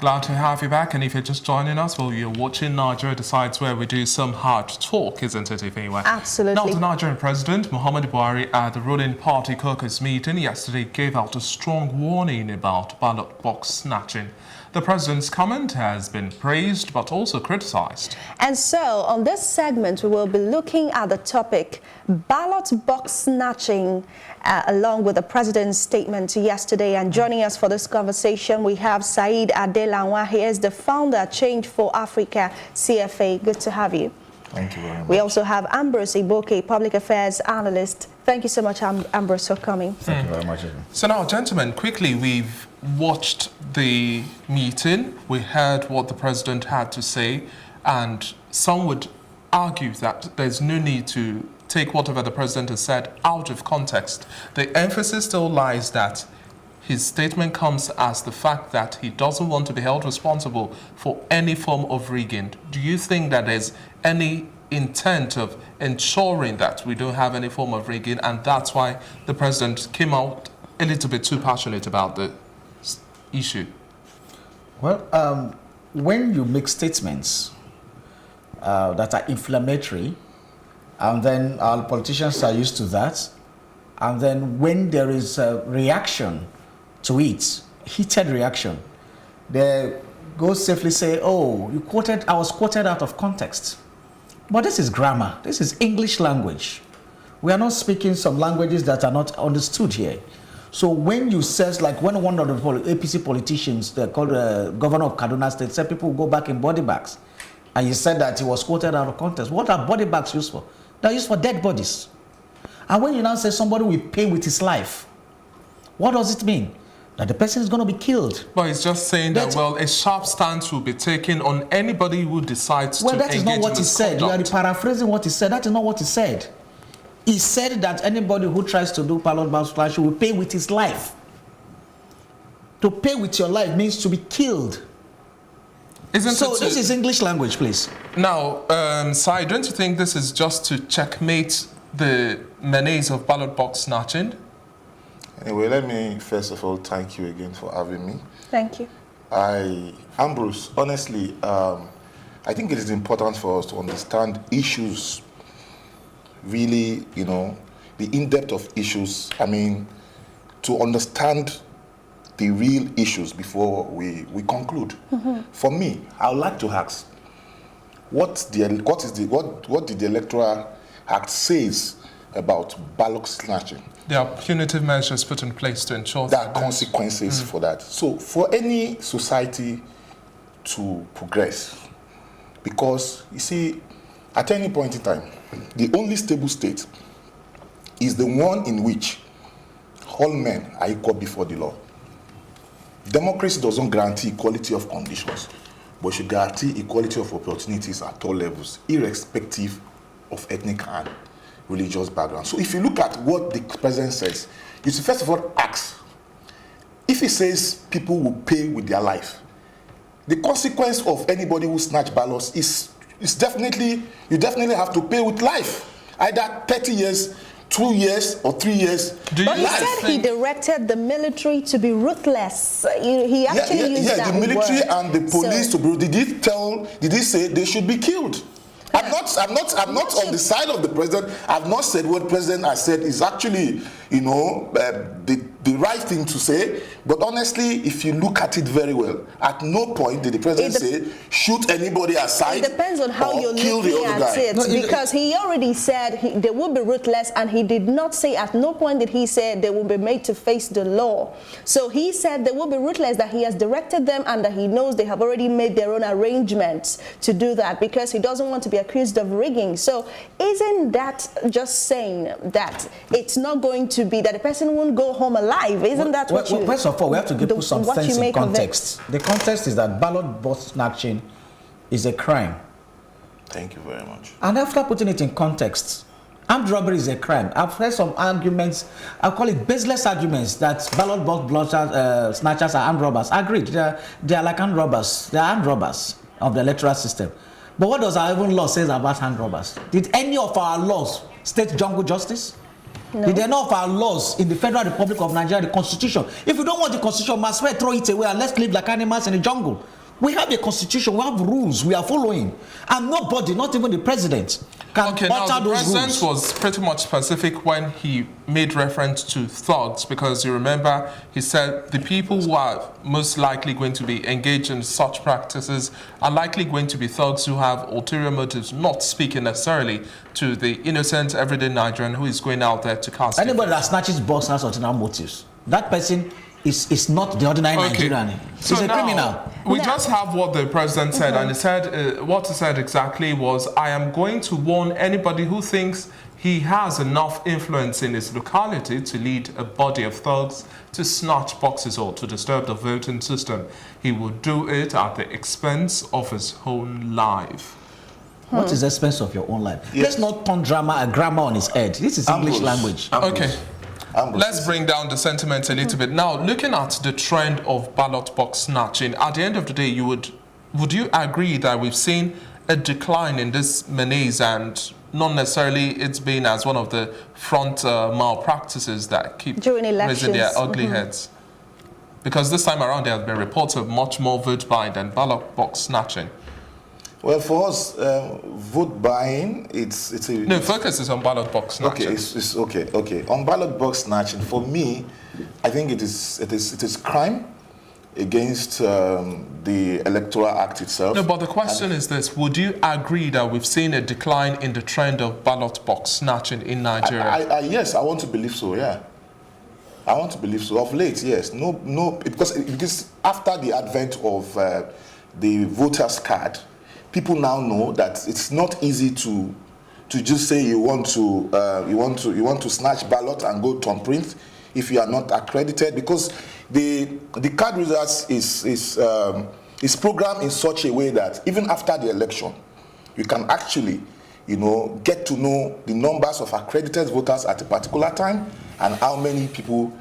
Glad to have you back, and if you're just joining us, well, you're watching Nigeria Decides, where we do some hard talk, isn't it, Ifeanyi? Absolutely. Now, the Nigerian President, Muhammadu Buhari, at the ruling party caucus meeting yesterday, gave out a strong warning about ballot box snatching. The president's comment has been praised, but also criticized. And so, on this segment, we will be looking at the topic, ballot box snatching, along with the president's statement yesterday. And joining us for this conversation, we have Said Adelanwa. He is the founder, Change for Africa, CFA. Good to have you. Thank you very much. We also have Ambrose Iboke, public affairs analyst. Thank you so much, Ambrose, for coming. Thank you very much. So now, gentlemen, quickly, we've watched the meeting. We heard what the president had to say, and some would argue that there's no need to take whatever the president has said out of context. The emphasis still lies that his statement comes as the fact that he doesn't want to be held responsible for any form of rigging. Do you think that there's any intent of ensuring that we don't have any form of rigging, and that's why the president came out a little bit too passionate about the issue? Well, when you make statements that are inflammatory, and then our politicians are used to that, and then when there is a reaction to it, heated reaction, they go safely say, oh, I was quoted out of context. But this is grammar. This is English language. We are not speaking some languages that are not understood here. So when you say, like when one of the APC politicians, they're called governor of Kaduna State, said people will go back in body bags, and you said that he was quoted out of context. What are body bags used for? They're used for dead bodies. And when you now say somebody will pay with his life, what does it mean? That the person is going to be killed. But it's just saying that, well, a sharp stance will be taken on anybody who decides to engage in Well, that is not what he said. You are paraphrasing what he said. That is not what he said. He said that anybody who tries to do ballot box snatching will pay with his life. To pay with your life means to be killed. So this is English language, please. Now, Sai, don't you think this is just to checkmate the menace of ballot box snatching? Anyway, let me first of all thank you again for having me. Thank you. Ambrose, honestly, I think it is important for us to understand issues, really, you know, the in-depth of issues. I mean, to understand the real issues before we conclude. Mm-hmm. For me, I would like to ask, what did the Electoral Act says about ballot snatching? There are punitive measures put in place to ensure there are consequences for that. So for any society to progress, because you see, at any point in time, the only stable state is the one in which all men are equal before the law. Democracy doesn't guarantee equality of conditions, but should guarantee equality of opportunities at all levels, irrespective of ethnic and religious background. So if you look at what the president says, you should first of all ask, if he says people will pay with their life, the consequence of anybody who snatch ballots is definitely, you definitely have to pay with life, either 30 years, 2 years, or 3 years. But he said he directed the military to be ruthless. He actually used that the military word. And the police to be. Did he say they should be killed? I'm not on the side of the president. I've not said what the president has said is actually, you know, the right thing to say. But honestly, if you look at it very well, at no point did the president say shoot anybody aside. It depends on how you're kill looking the other at guy. it, because he already said they will be ruthless, and he did not say, at no point did he say they will be made to face the law. So he said they will be ruthless, that he has directed them, and that he knows they have already made their own arrangements to do that, because he doesn't want to be accused of rigging. So isn't that just saying that it's not going to be, that the person won't go home alive? Isn't that what you... First of all, we have to put some sense in context. The context is that ballot box snatching is a crime. Thank you very much. And after putting it in context, armed robbery is a crime. I've heard some arguments, I call it baseless arguments, that ballot box snatchers are armed robbers. I agree, they are like armed robbers. They are armed robbers of the electoral system. But what does our own law say about armed robbers? Did any of our laws state jungle justice? No. Did they know of our laws in the Federal Republic of Nigeria, the Constitution? If you don't want the Constitution, must well throw it away and let's live like animals in the jungle. We have a constitution, we have rules we are following, and nobody, not even the president, can Okay, now alter the those president rules. was pretty much specific when he made reference to thugs, because you remember he said the people who are most likely going to be engaged in such practices are likely going to be thugs who have ulterior motives, not speaking necessarily to the innocent everyday Nigerian who is going out there to cast. Anybody that snatches box has ulterior motives. That person is not the ordinary Nigerian. So He's a now, criminal. We just have what the president said, and he said, what he said exactly was, I am going to warn anybody who thinks he has enough influence in his locality to lead a body of thugs to snatch boxes or to disturb the voting system. He will do it at the expense of his own life. What is the expense of your own life? Yes. Let's not turn grammar on his head. This is English Ambrose. language. Okay. Let's bring down the sentiment a little bit. Now, looking at the trend of ballot box snatching, at the end of the day, would you agree that we've seen a decline in this menace, and not necessarily it's been as one of the front malpractices that keep During raising their elections. ugly heads? Because this time around, there have been reports of much more vote buying than ballot box snatching. Well, for us, vote buying, it's a... No, focus is on ballot box snatching. Okay, it's okay. On ballot box snatching, for me, I think it is crime against the Electoral Act itself. No, but the question is this: would you agree that we've seen a decline in the trend of ballot box snatching in Nigeria? Yes, I want to believe so. Yeah, I want to believe so. Of late, yes. No, because after the advent of the voters' card, people now know that it's not easy to just say you want to snatch ballot and go to print if you are not accredited, because the card readers is programmed in such a way that even after the election, you can actually get to know the numbers of accredited voters at a particular time and how many people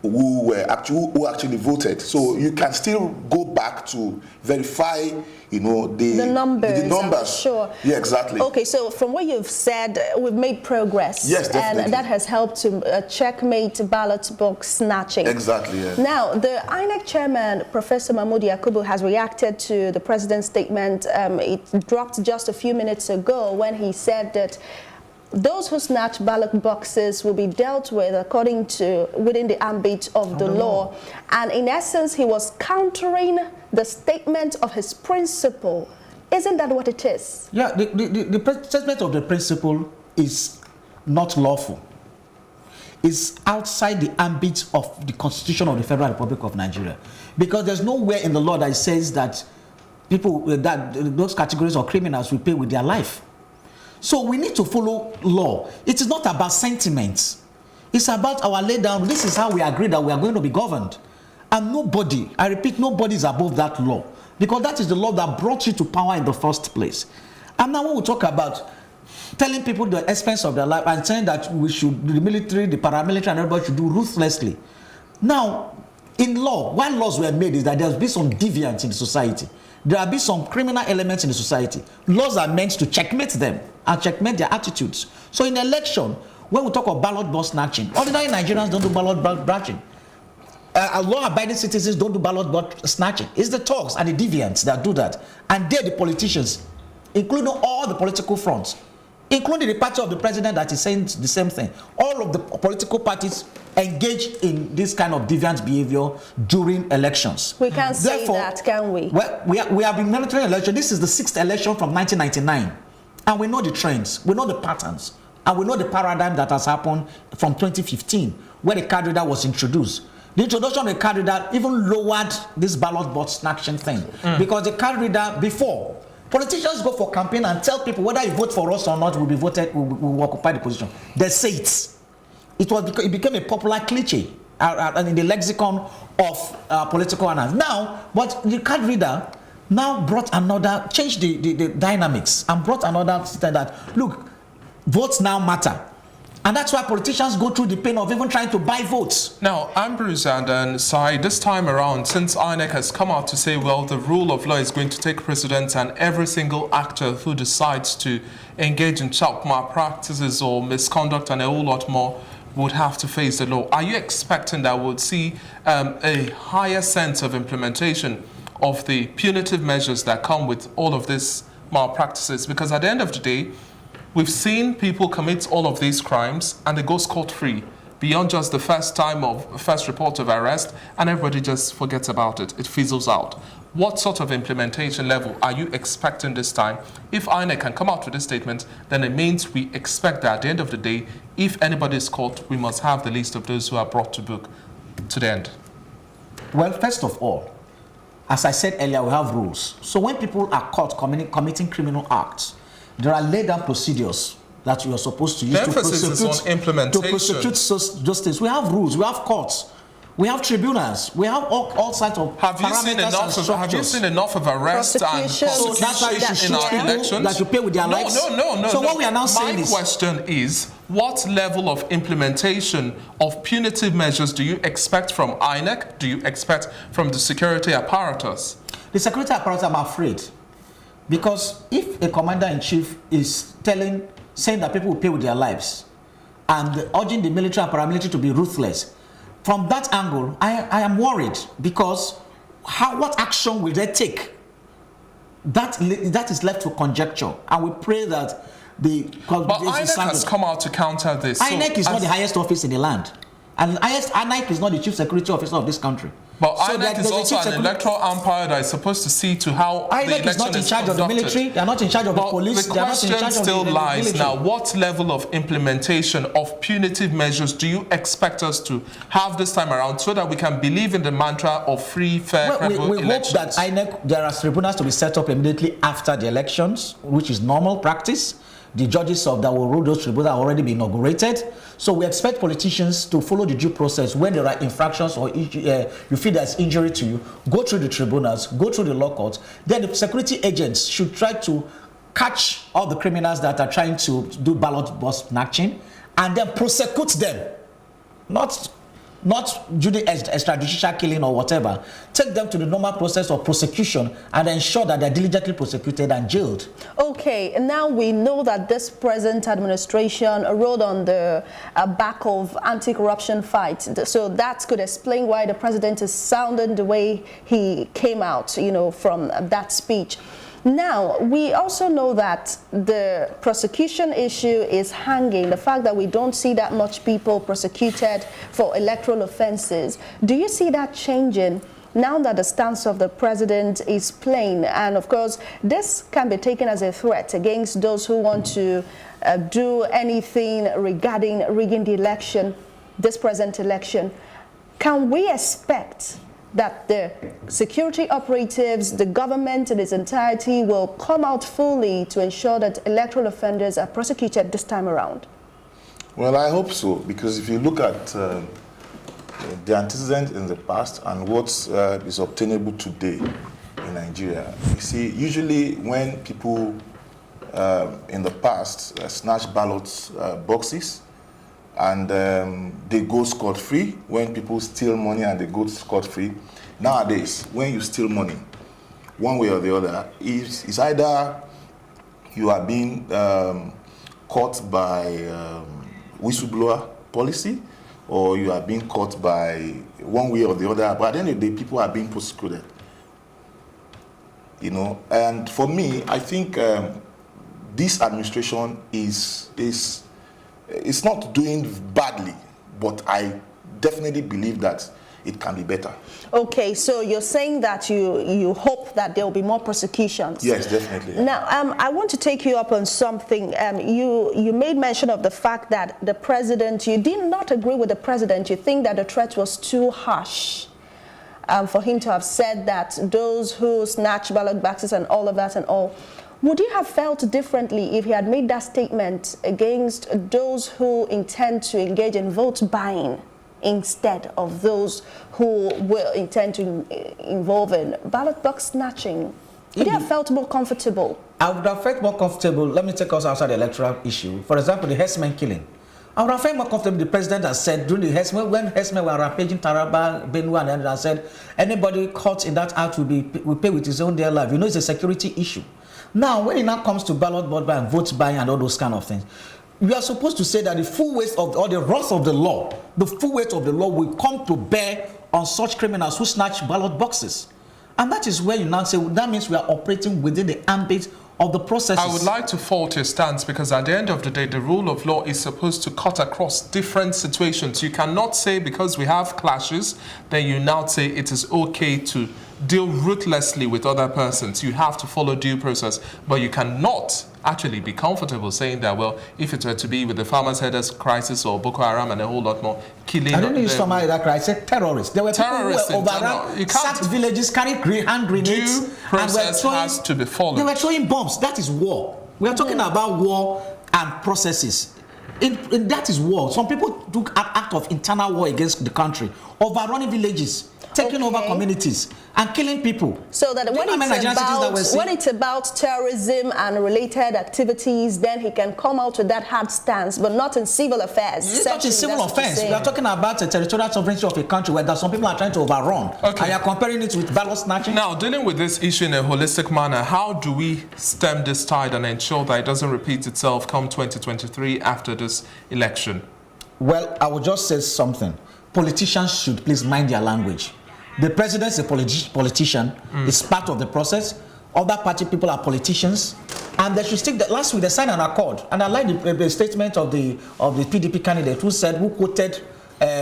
who actually voted. So you can still go back to verify, the numbers. The numbers. Sure. Yeah, exactly. Okay, so from what you've said, we've made progress. Yes, definitely. And that has helped to checkmate ballot box snatching. Exactly. Yeah. Now, the INEC chairman, Professor Mahmood Yakubu, has reacted to the president's statement. It dropped just a few minutes ago when he said that those who snatch ballot boxes will be dealt with according to within the ambit of the law. And in essence, he was countering the statement of his principle. Isn't that what it is? Yeah, the statement of the principle is not lawful. It's outside the ambit of the Constitution of the Federal Republic of Nigeria. Because there's nowhere in the law that says that those categories of criminals will pay with their life. So we need to follow law. It is not about sentiments. It's about our lay down. This is how we agree that we are going to be governed. And nobody, I repeat, nobody is above that law. Because that is the law that brought you to power in the first place. And now when we talk about telling people the expense of their life and saying that we should, the military, the paramilitary, and everybody should do ruthlessly. Now, in law, why laws were made is that there has been some deviance in the society. There have been some criminal elements in the society. Laws are meant to checkmate them and checkmate their attitudes. So in election, when we talk of ballot box snatching, ordinary Nigerians don't do ballot box snatching. Law-abiding citizens don't do ballot box snatching. It's the thugs and the deviants that do that. And they're the politicians, including all the political fronts, including the party of the president that is saying the same thing. All of the political parties engage in this kind of deviant behavior during elections. We can't say that, can we? Well, we have been monitoring election. This is the 6th election from 1999. And we know the trends, we know the patterns, and we know the paradigm that has happened from 2015, where the card reader was introduced. The introduction of the card reader even lowered this ballot box snatching thing. Because the card reader before, politicians go for campaign and tell people whether you vote for us or not, will be voted, will occupy the position. They say it. It became a popular cliche in the lexicon of political analysis. Now, but the card reader now changed the dynamics and brought another system that, look, votes now matter. And that's why politicians go through the pain of even trying to buy votes. Now, Ambrose and Sai, this time around, since INEC has come out to say, well, the rule of law is going to take precedence and every single actor who decides to engage in child malpractices or misconduct and a whole lot more would have to face the law. Are you expecting that we'll see a higher sense of implementation of the punitive measures that come with all of these malpractices? Because at the end of the day, we've seen people commit all of these crimes and they go scot-free beyond just the first report of arrest, and everybody just forgets about it. It fizzles out. What sort of implementation level are you expecting this time? If INEC can come out with this statement, then it means we expect that at the end of the day, if anybody is caught, we must have the list of those who are brought to book to the end. Well, first of all, as I said earlier, we have rules. So when people are caught committing criminal acts, there are laid down procedures that you are supposed to use The emphasis is on implementation. to prosecute justice. We have rules, we have courts, we have tribunals, we have all sorts of parameters. Have you seen enough of arrests and Prosecution. So that's why you should in shoot our people elections? that you pay with their lives. No. So what we are now saying My is, question is, what level of implementation of punitive measures do you expect from INEC? Do you expect from the security apparatus? the security apparatus, I'm afraid, because if a commander-in-chief is saying that people will pay with their lives and urging the military and paramilitary to be ruthless, from that angle, I am worried, because what action will they take? That is left to conjecture, and we pray that But INEC has come out to counter this. INEC is not the highest office in the land, and INEC is not the chief security officer of this country. But So INEC is also an electoral umpire that is supposed to see to how the INEC election is not in charge of the military, they are not in charge of the police, the they are not in question charge of still the lies military. now, what level of implementation of punitive measures do you expect us to have this time around so that we can believe in the mantra of free, fair, credible we hope elections? that INEC, there are tribunals to be set up immediately after the elections, which is normal practice. The judges that will rule those tribunals have already been inaugurated. So we expect politicians to follow the due process. When there are infractions or you feel there's injury to you, go through the tribunals, go through the law courts. Then the security agents should try to catch all the criminals that are trying to do ballot box snatching and then prosecute them. Not do the extrajudicial killing or whatever. Take them to the normal process of prosecution and ensure that they're diligently prosecuted and jailed. Okay, and now we know that this present administration rode on the back of anti-corruption fight. So that could explain why the president is sounding the way he came out, from that speech. Now, we also know that the prosecution issue is hanging, the fact that we don't see that much people prosecuted for electoral offenses. Do you see that changing now that the stance of the president is plain? And of course, this can be taken as a threat against those who want to do anything regarding rigging the election, this present election. Can we expect that the security operatives, the government in its entirety will come out fully to ensure that electoral offenders are prosecuted this time around? Well, I hope so, because if you look at the antecedent in the past and what is obtainable today in Nigeria, you see, usually when people in the past snatch ballot boxes, and they go scot-free. When people steal money and they go scot-free. Nowadays, when you steal money, one way or the other, it's either you are being caught by whistleblower policy, or you are being caught by one way or the other. But at the end of the day, people are being prosecuted. And for me, I think this administration is not doing badly, but I definitely believe that it can be better. Okay, so you're saying that you hope that there will be more prosecutions. Yes, definitely. Now, I want to take you up on something. You made mention of the fact that the president, you did not agree with the president. You think that the threat was too harsh for him to have said that those who snatch ballot boxes and all of that and all. Would you have felt differently if he had made that statement against those who intend to engage in vote buying instead of those who will intend to involve in ballot box snatching? Would you have felt more comfortable? I would have felt more comfortable. Let me take us outside the electoral issue. For example, the herdsmen killing. I would have felt more comfortable. The president has said during the herdsmen, when herdsmen were rampaging Taraba, Benue, and I said anybody caught in that act will pay with his own dear life. It's a security issue. Now, when it now comes to ballot board buying, vote buying, and all those kind of things, you are supposed to say that the full weight of, or the wrath of the law, the full weight of the law will come to bear on such criminals who snatch ballot boxes. And that is where you now say, well, that means we are operating within the ambit of the processes. I would like to fault your stance, because at the end of the day, the rule of law is supposed to cut across different situations. You cannot say because we have clashes, then you now say it is okay to deal ruthlessly with other persons. You have to follow due process, but you cannot actually be comfortable saying that, well, if it were to be with the farmers' headers crisis or Boko Haram and a whole lot more, killing... I didn't use farmers' header crisis, I said terrorists. There were people who were overrun, sacked villages, carried hand grenades, due process has to be followed. They were throwing bombs. That is war. We are talking about war and processes. That is war. Some people took an act of internal war against the country, overrunning villages, taking over communities, and killing people. So that when it's about terrorism and related activities, then he can come out with that hard stance, but not in civil affairs. It's not in civil offense. We are talking about the territorial sovereignty of a country where some people are trying to overrun. Okay. And you are comparing it with ballot snatching. Now, dealing with this issue in a holistic manner, how do we stem this tide and ensure that it doesn't repeat itself come 2023 after this election? Well, I will just say something. Politicians should please mind their language. The president is a politician. It's part of the process. Other party people are politicians, and they should stick. Last week they signed an accord, and I like the statement of the PDP candidate who quoted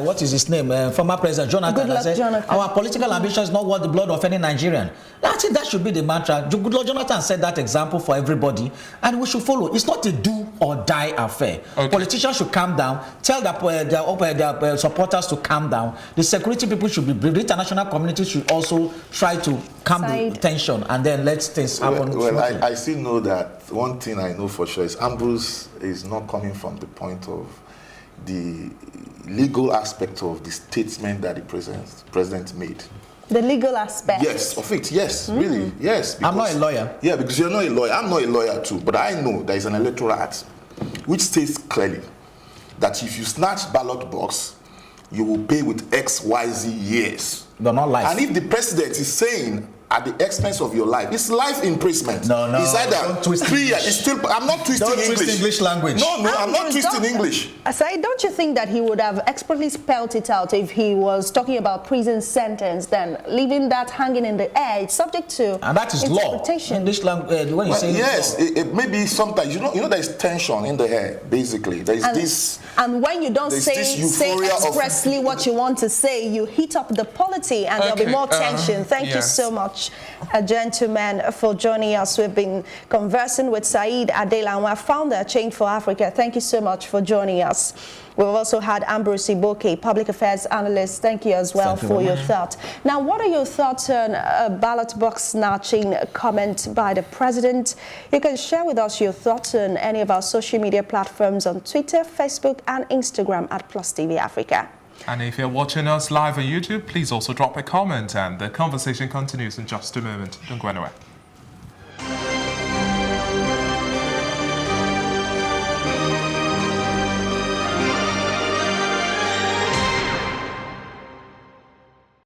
what is his name, former President Jonathan. I said, our political ambition is not worth the blood of any Nigerian. I think that should be the mantra. Goodluck Jonathan set that example for everybody, and we should follow. It's not a do or die affair. Okay. Politicians should calm down, tell their supporters to calm down. The security people should be briefed. The international community should also try to calm the tension, and then let things happen. Well, I still know that one thing I know for sure is Ambrose is not coming from the point of the legal aspect of the statement that the president made. The legal aspect? Yes, of it, yes, really, yes. Because, I'm not a lawyer. Yeah, because you're not a lawyer. I'm not a lawyer too, but I know there is an electoral act which states clearly that if you snatch ballot box, you will pay with XYZ years. But not life. And if the president is saying at the expense of your life, it's life imprisonment. No, it's either 3 years. It's still. I'm not twisting don't English. Twist English language. No, I'm not twisting English. Asai, don't you think that he would have expertly spelled it out if he was talking about prison sentence, then leaving that hanging in the air? It's subject to and that is interpretation. Law. English language. When you say yes, it may be sometimes you know there's tension in the air. Basically, there's this. And when you don't say expressly what you want to say, you heat up the polity, and there'll be more tension. Thank you so much, gentlemen, for joining us. We've been conversing with Saeed Adelanwa, founder of Change for Africa. Thank you so much for joining us. We've also had Ambrose Iboke, public affairs analyst. Thank you as well for your thoughts. Now, what are your thoughts on a ballot box snatching comment by the president? You can share with us your thoughts on any of our social media platforms on Twitter, Facebook, and Instagram at +TV Africa. And if you're watching us live on YouTube, please also drop a comment, and the conversation continues in just a moment. Don't go anywhere.